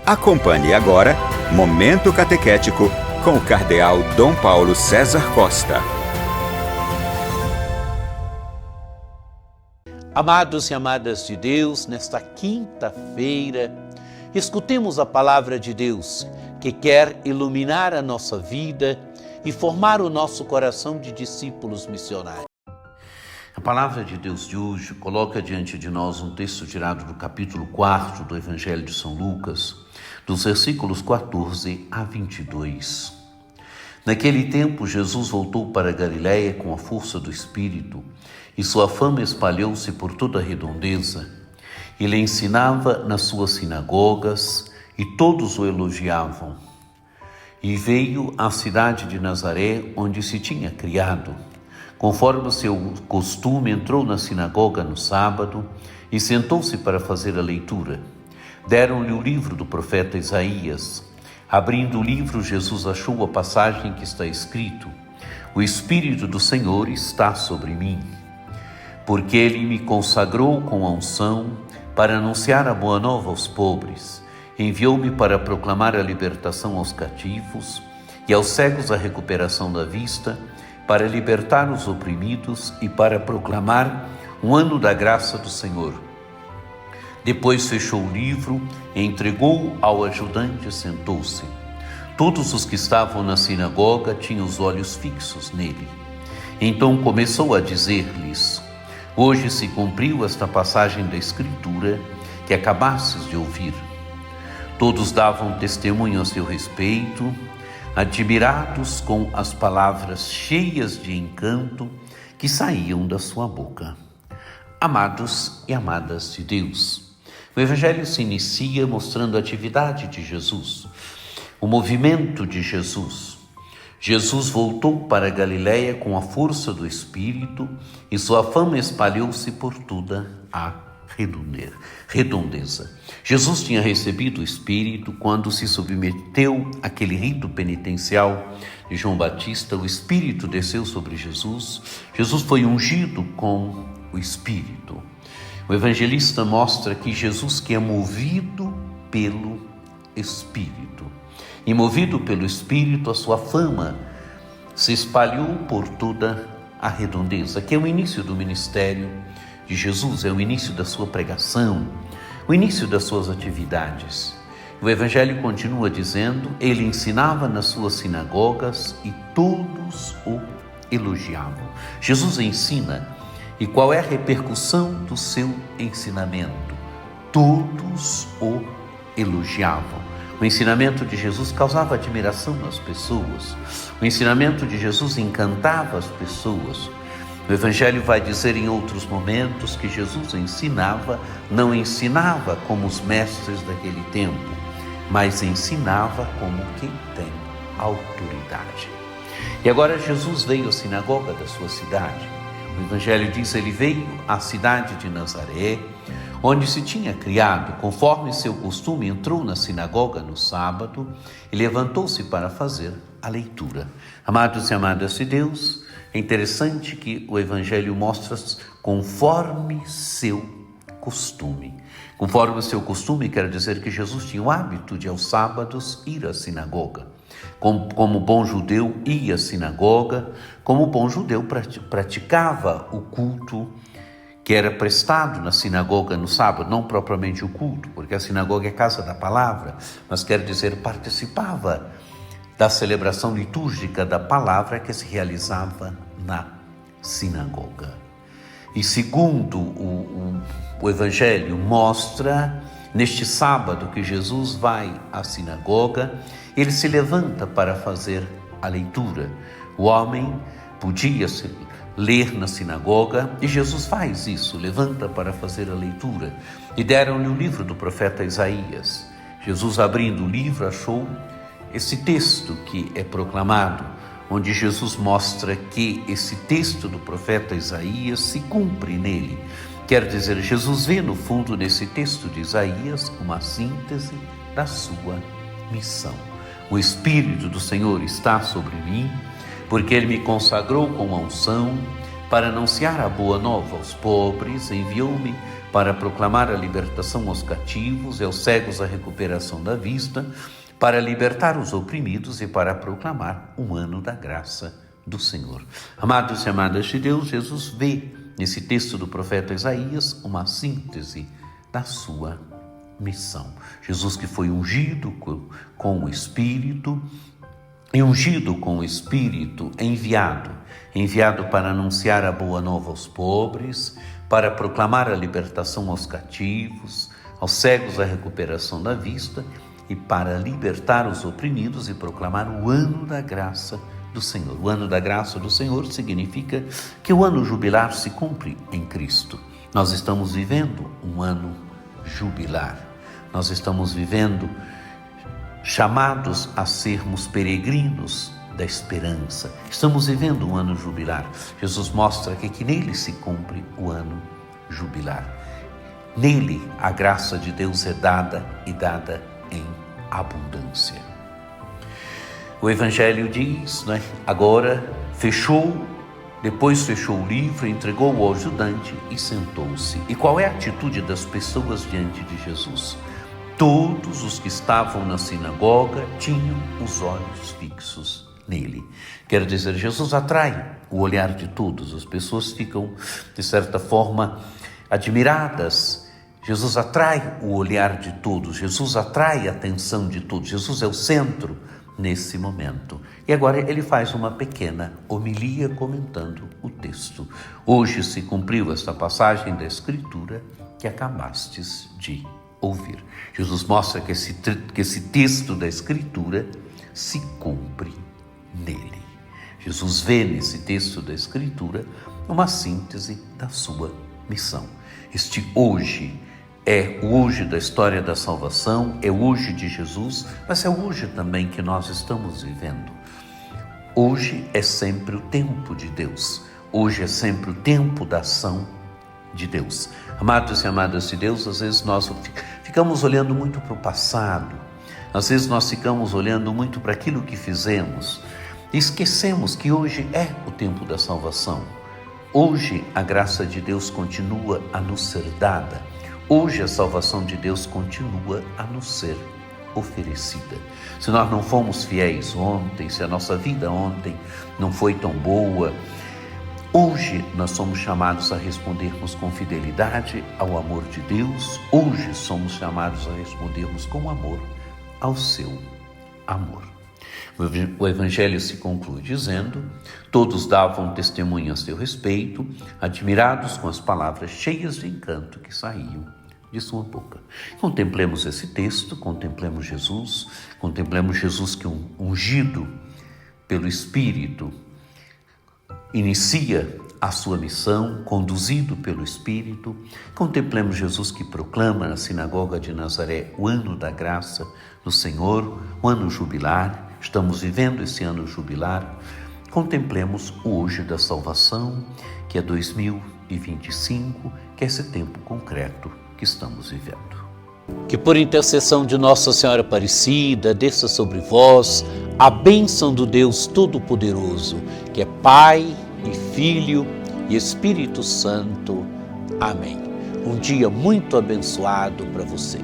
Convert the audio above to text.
Acompanhe agora Momento Catequético com o Cardeal Dom Paulo César Costa. Amados e amadas de Deus, nesta quinta-feira, escutemos a palavra de Deus que quer iluminar a nossa vida e formar o nosso coração de discípulos missionários. A palavra de Deus de hoje coloca diante de nós um texto tirado do capítulo 4 do Evangelho de São Lucas, dos versículos 14 a 22. Naquele tempo, Jesus voltou para Galiléia com a força do Espírito, e sua fama espalhou-se por toda a redondeza. Ele ensinava nas suas sinagogas, e todos o elogiavam. E veio à cidade de Nazaré, onde se tinha criado. Conforme o seu costume, entrou na sinagoga no sábado e sentou-se para fazer a leitura. Deram-lhe o livro do profeta Isaías. Abrindo o livro, Jesus achou a passagem que está escrito: O Espírito do Senhor está sobre mim, porque Ele me consagrou com a unção para anunciar a boa nova aos pobres. Enviou-me para proclamar a libertação aos cativos e aos cegos a recuperação da vista, para libertar os oprimidos e para proclamar um ano da graça do Senhor. Depois fechou o livro, entregou-o ao ajudante e sentou-se. Todos os que estavam na sinagoga tinham os olhos fixos nele. Então começou a dizer-lhes: Hoje se cumpriu esta passagem da Escritura que acabastes de ouvir. Todos davam testemunho a seu respeito, admirados com as palavras cheias de encanto que saíam da sua boca. Amados e amadas de Deus, o Evangelho se inicia mostrando a atividade de Jesus, o movimento de Jesus. Jesus voltou para a Galiléia com a força do Espírito e sua fama espalhou-se por toda a redondeza. Jesus tinha recebido o Espírito quando se submeteu àquele rito penitencial de João Batista. O Espírito desceu sobre Jesus. Jesus foi ungido com o Espírito. O evangelista mostra que Jesus que é movido pelo Espírito. E movido pelo Espírito, a sua fama se espalhou por toda a redondeza, que é o início do ministério de Jesus, é o início da sua pregação, o início das suas atividades. O Evangelho continua dizendo: ele ensinava nas suas sinagogas e todos o elogiavam. Jesus ensina, e qual é a repercussão do seu ensinamento? Todos o elogiavam. O ensinamento de Jesus causava admiração nas pessoas. O ensinamento de Jesus encantava as pessoas. O Evangelho vai dizer em outros momentos que Jesus não ensinava como os mestres daquele tempo, mas ensinava como quem tem autoridade. E agora Jesus veio à sinagoga da sua cidade. O Evangelho diz: ele veio à cidade de Nazaré, onde se tinha criado. Conforme seu costume, entrou na sinagoga no sábado e levantou-se para fazer a leitura. Amados e amadas de Deus, é interessante que o Evangelho mostra conforme seu costume. Conforme o seu costume quer dizer que Jesus tinha o hábito de aos sábados ir à sinagoga. Como bom judeu ia à sinagoga, como bom judeu praticava o culto que era prestado na sinagoga no sábado, não propriamente o culto, porque a sinagoga é casa da palavra, mas quer dizer participava da celebração litúrgica da palavra que se realizava na sinagoga. E segundo o Evangelho mostra, neste sábado que Jesus vai à sinagoga, ele se levanta para fazer a leitura. O homem podia ler na sinagoga e Jesus faz isso, levanta para fazer a leitura. E deram-lhe o livro do profeta Isaías. Jesus, abrindo o livro, achou esse texto que é proclamado, onde Jesus mostra que esse texto do profeta Isaías se cumpre nele. Quer dizer, Jesus vê no fundo nesse texto de Isaías uma síntese da sua missão. O Espírito do Senhor está sobre mim, porque Ele me consagrou com a unção para anunciar a boa nova aos pobres, enviou-me para proclamar a libertação aos cativos e aos cegos a recuperação da vista, para libertar os oprimidos e para proclamar um ano da graça do Senhor. Amados e amadas de Deus, Jesus vê nesse texto do profeta Isaías uma síntese da sua missão. Jesus que foi ungido com o Espírito, e ungido com o Espírito, enviado para anunciar a boa nova aos pobres, para proclamar a libertação aos cativos, aos cegos a recuperação da vista e para libertar os oprimidos e proclamar o ano da graça do Senhor. O ano da graça do Senhor significa que o ano jubilar se cumpre em Cristo. Nós estamos vivendo um ano jubilar. Nós estamos vivendo chamados a sermos peregrinos da esperança. Estamos vivendo um ano jubilar. Jesus mostra que nele se cumpre o ano jubilar. Nele a graça de Deus é dada e dada em abundância. O Evangelho diz, agora depois fechou o livro, entregou-o ao ajudante e sentou-se. E qual é a atitude das pessoas diante de Jesus? Todos os que estavam na sinagoga tinham os olhos fixos nele. Quer dizer, Jesus atrai o olhar de todos. As pessoas ficam, de certa forma, admiradas. Jesus atrai o olhar de todos. Jesus atrai a atenção de todos. Jesus é o centro nesse momento. E agora ele faz uma pequena homilia comentando o texto. Hoje se cumpriu esta passagem da Escritura que acabastes de ouvir. Jesus mostra que esse texto da Escritura se cumpre nele. Jesus vê nesse texto da Escritura uma síntese da sua missão. Este hoje é o hoje da história da salvação, é o hoje de Jesus, mas é o hoje também que nós estamos vivendo. Hoje é sempre o tempo de Deus. Hoje é sempre o tempo da ação de Deus. Amados e amadas de Deus, às vezes nós ficamos olhando muito para o passado, às vezes nós ficamos olhando muito para aquilo que fizemos e esquecemos que hoje é o tempo da salvação. Hoje a graça de Deus continua a nos ser dada. Hoje a salvação de Deus continua a nos ser oferecida. Se nós não fomos fiéis ontem, se a nossa vida ontem não foi tão boa, hoje nós somos chamados a respondermos com fidelidade ao amor de Deus. Hoje somos chamados a respondermos com amor ao seu amor. O Evangelho se conclui dizendo: todos davam testemunho a seu respeito, admirados com as palavras cheias de encanto que saíam de sua boca. Contemplemos esse texto, contemplemos Jesus que ungido pelo Espírito inicia a sua missão, conduzido pelo Espírito. Contemplemos Jesus que proclama na sinagoga de Nazaré o ano da graça do Senhor, o ano jubilar. Estamos vivendo esse ano jubilar. Contemplemos o hoje da salvação, que é 2025, que é esse tempo concreto que estamos vivendo. Que por intercessão de Nossa Senhora Aparecida, desça sobre vós a bênção do Deus Todo-Poderoso, que é Pai e Filho e Espírito Santo. Amém. Um dia muito abençoado para você.